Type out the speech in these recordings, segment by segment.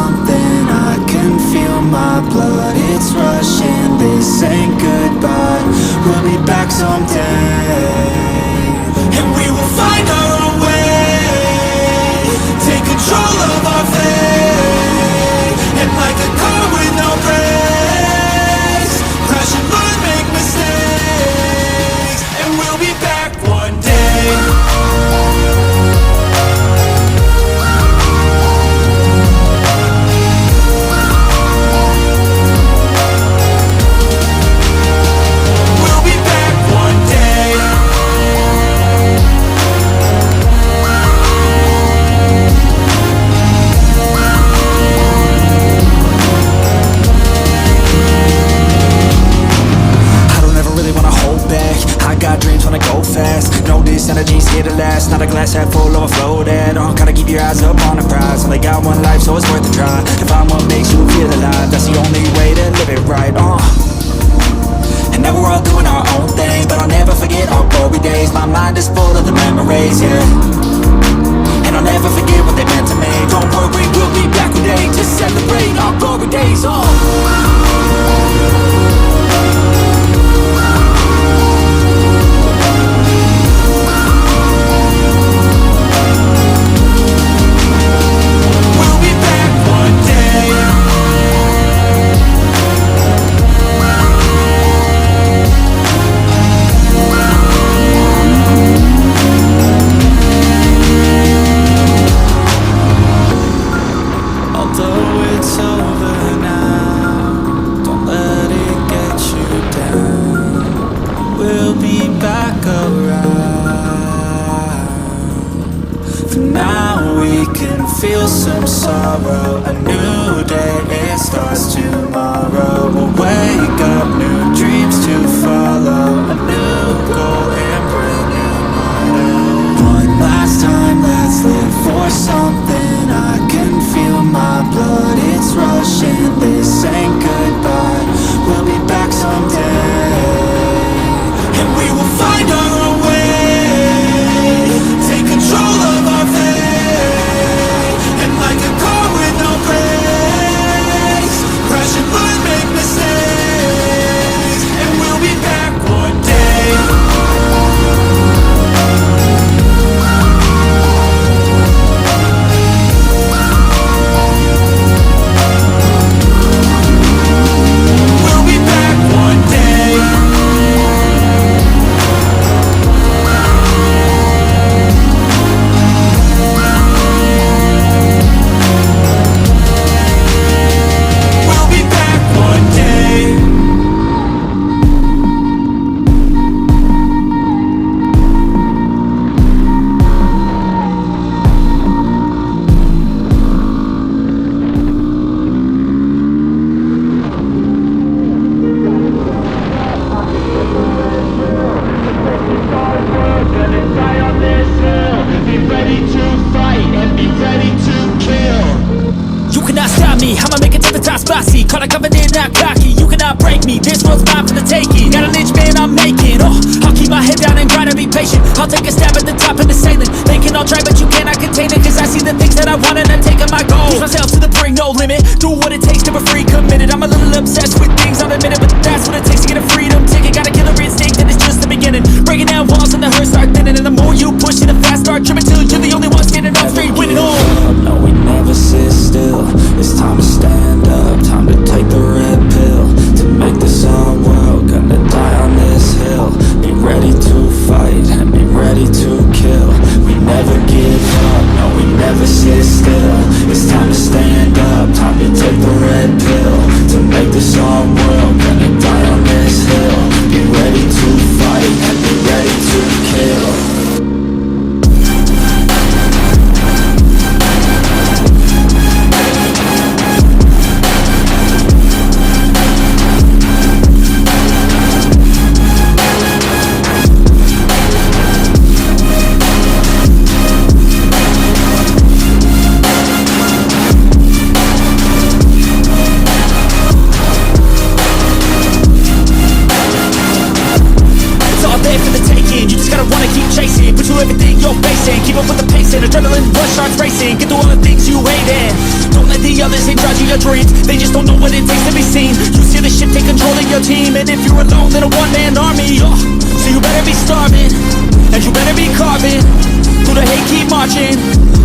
something, I can feel my blood, it's rushing, this ain't goodbye. We'll be back someday, and we will find our own way, take control of our fate, and like a car with no brakes, crash and learn, make mistakes, and we'll be back one day. Energy's here to last, not a glass half full overflow that gotta keep your eyes up on the prize. Only got one life, so it's worth a try. To find what makes you feel alive, that's the only way to live it right. And now we're all doing our own thing, but I'll never forget our glory days. My mind is full of the memories, yeah, and I'll never forget what they meant to me. Don't worry, we'll be back one day to celebrate our glory days. Feel some sorrow, a new day, it starts tomorrow. We'll wake up, new dreams to follow, a new goal and bring new motto. One last time, let's live for something, I can feel my blood, it's rushing, this ain't goodbye. We'll be back someday, and we will find our own way, take control of our fate, like a car with no brakes, crash and learn, make mistakes, and we'll be back one day. We'll be back one day. Caught a covenant, not cocky, you cannot break me. This world's mine for the taking. Got an inch, man, I'm making. I'll keep my head down and grind and be patient. I'll take a stab at the top of the ceiling. They can all try, but you cannot contain it, cause I see the things that I want and I'm taking my goal. Push myself to the brink, no limit. Do what it takes to be free, committed. I'm a little obsessed with things, I'll admit it, but that's what it takes to get a freedom ticket. Got a killer instinct and it's just the beginning. Breaking down walls and the hurt start thinning. And the more you push it, the fast start tripping till you're the only one standing up straight, winning all. No, we never sit still. It's time to stand up, time to take the red pill, to make this our world, gonna die on this hill. Be ready to fight and be ready to kill. We never give up, no, we never sit still. It's time to stand up, time to take the red pill, to make this our others in charge of your dreams. They just don't know what it takes to be seen. You see the shit take control of your team, and if you're alone, then a one-man army. So you better be starving, and you better be carving through the hate, keep marching,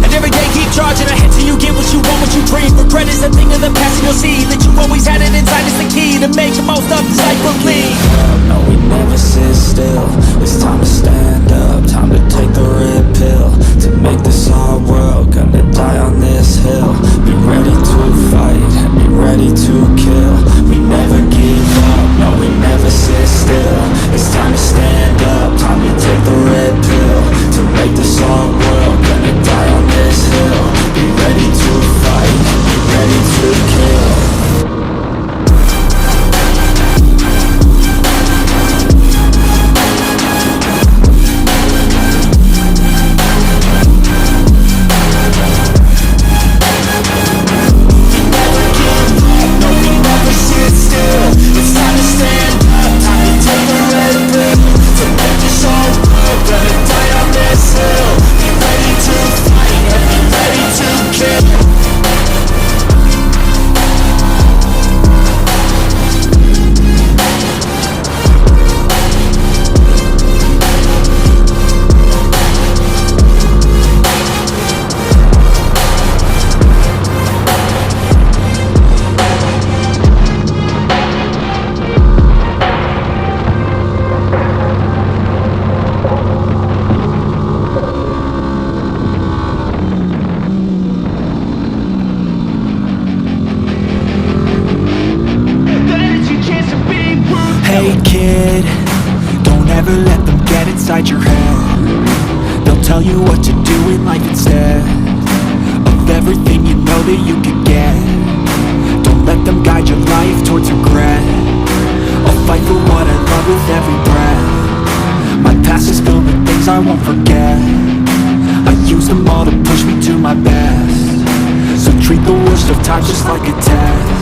and every day keep charging ahead till you get what you want, what you dream. Regret is a thing of the past, and you'll see that you always had it inside. It's the key to make the most of this life. Believe. No, we never sit still. It's time to stand up, time to take the red pill, to make this our world. Gonna die on this hill. Be ready to fight and be ready to kill. We never give up, no, we never sit still. It's time to stand up, time to take the red pill, to make this our world. Gonna die on this hill. Be ready to fight, be ready to kill. Hey kid, don't ever let them get inside your head. They'll tell you what to do in life instead of everything you know that you could get. Don't let them guide your life towards regret. I'll fight for what I love with every breath. My past is filled with things I won't forget. I use them all to push me to my best. So treat the worst of times just like a test.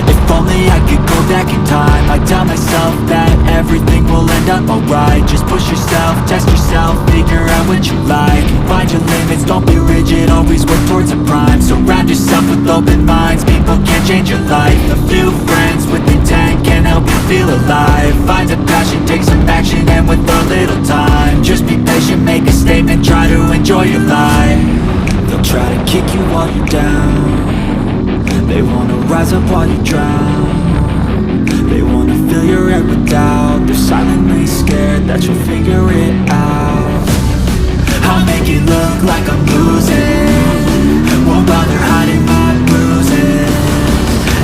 If only I could go back in time, I'd tell myself that everything will end up alright. Just push yourself, test yourself, figure out what you like. Find your limits, don't be rigid, always work towards a prime. Surround yourself with open minds, people can change your life. A few friends with intent can help you feel alive. Find a passion, take some action, and with a little time, just be patient, make a statement, try to enjoy your life. They'll try to kick you while you're down. They wanna rise up while you drown. They wanna fill your head with doubt. They're silently scared that you'll figure it out. I'll make it look like I'm losing, won't bother hiding my bruises.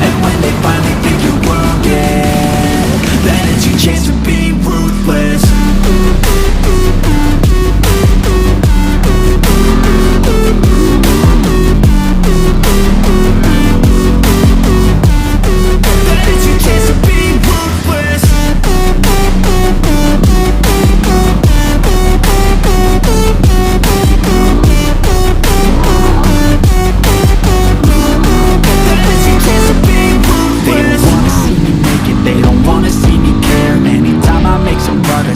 And when they finally think you're wounded, then it's your chance to be ruthless.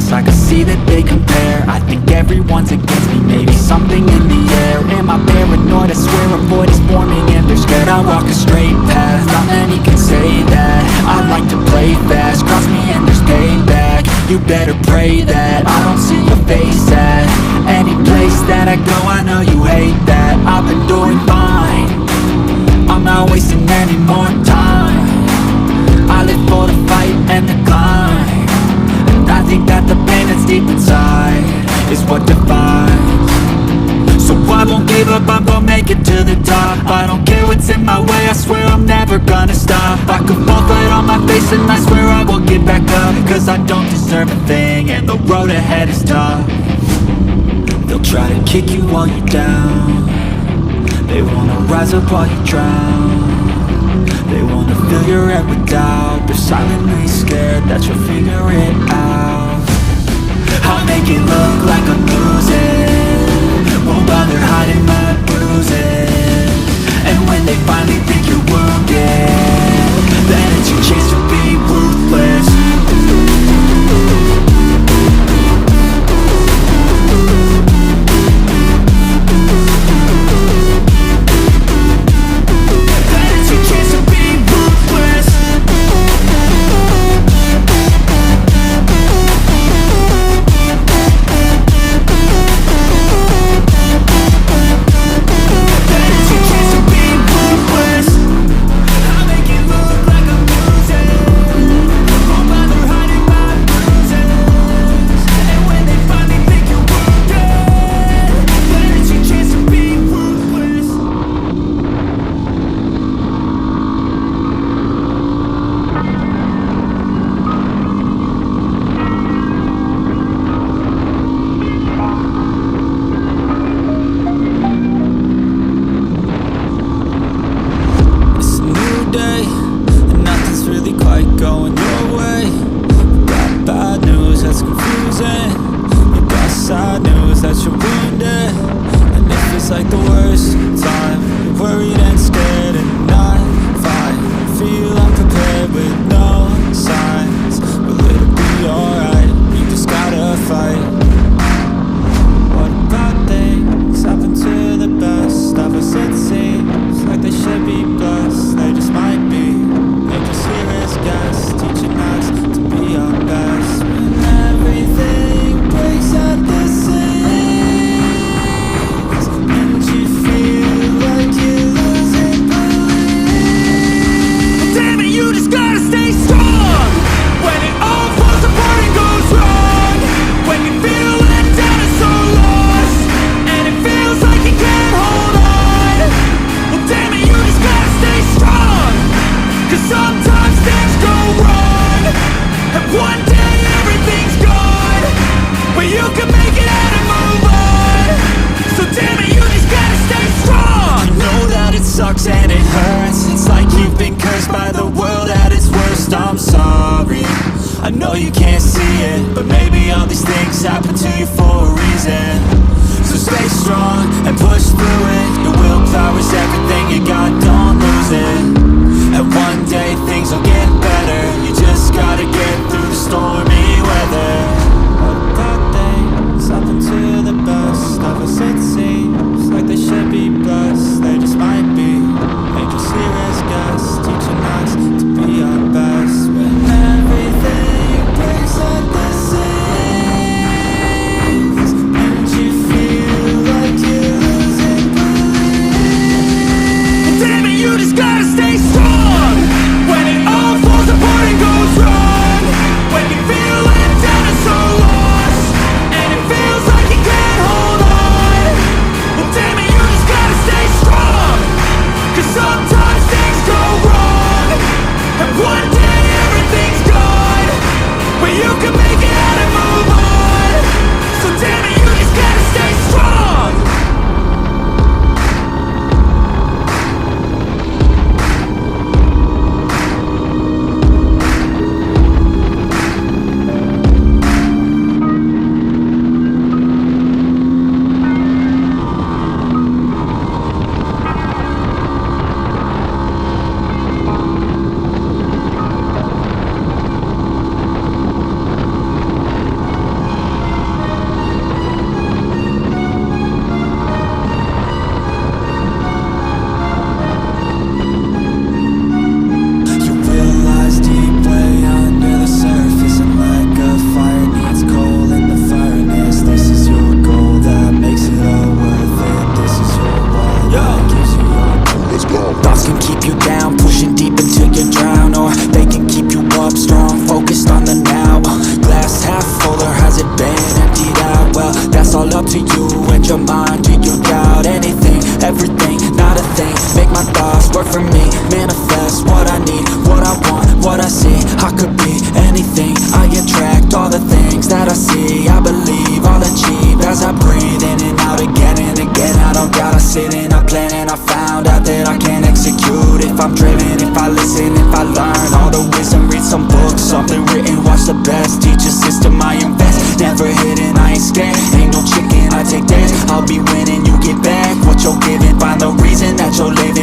I can see that they compare. I think everyone's against me, maybe something in the air. Am I paranoid? I swear a void is forming and they're scared I walk a straight path. Not many can say that. I like to play fast, cross me and there's payback. You better pray that I don't see your face at any place that I go. I know you hate that. I've been doing fine, I'm not wasting any more time. I live for the fight and the climb. I think that the pain that's deep inside is what defines. So I won't give up, I'm gonna make it to the top. I don't care what's in my way, I swear I'm never gonna stop. I could fall flat on my face and I swear I will get back up. Cause I don't deserve a thing and the road ahead is tough. They'll try to kick you while you're down. They wanna rise up while you drown. They wanna fill your head with doubt. They're silently scared that you'll figure it out. I'll make it look like I'm losing, won't bother hiding my bruises. And when they finally think you're wounded, then it's your chance to be ruthless. Then I know you can't see it, but maybe all these things happen to you for a reason. So stay strong and push through it. Your willpower is everything you got, don't lose it. And one day things will get better. You just gotta get through the stormy weather. But bad things happen to the best of us, it seems like they should be blessed. They just might be angels here as guests, teaching us to be our best. When everything breaks like the seams, and you feel like you're losing belief, Damn it, you just gotta stay strong when it all falls apart and goes wrong. When you feel let down and so lost, and it feels like you can't hold on. Well, damn it, you just gotta stay strong, 'cause sometimes things go wrong, and one day everything's gone, but you can make it out and move on. So damn it, you just gotta stay strong. you realize deep way under the surface, and like a fire needs coal in the furnace. This is your goal that makes it all worth it. This is your wall that gives you your thoughts can keep you down, pushing deep until you drown, or they can keep you up strong, focused on the now. Glass half full, or has it been emptied out? Well, that's all up to you and your mind. Do you doubt anything, everything, not a thing? Make my thoughts work for me, manifest what I need, what I want, what I see. I could be anything, I attract all the things that I see. I believe I'll achieve as I breathe in and out again and again. I don't doubt, I sit and I plan, and I found out that I can execute if I'm driven, if I listen, if I learn all the wisdom. Read some books, something written, watch the best. Teach a system, I invest, never hidden, I ain't scared. Ain't no chicken, I take dares. I'll be winning, you get back what you're giving. Find the reason that you're living.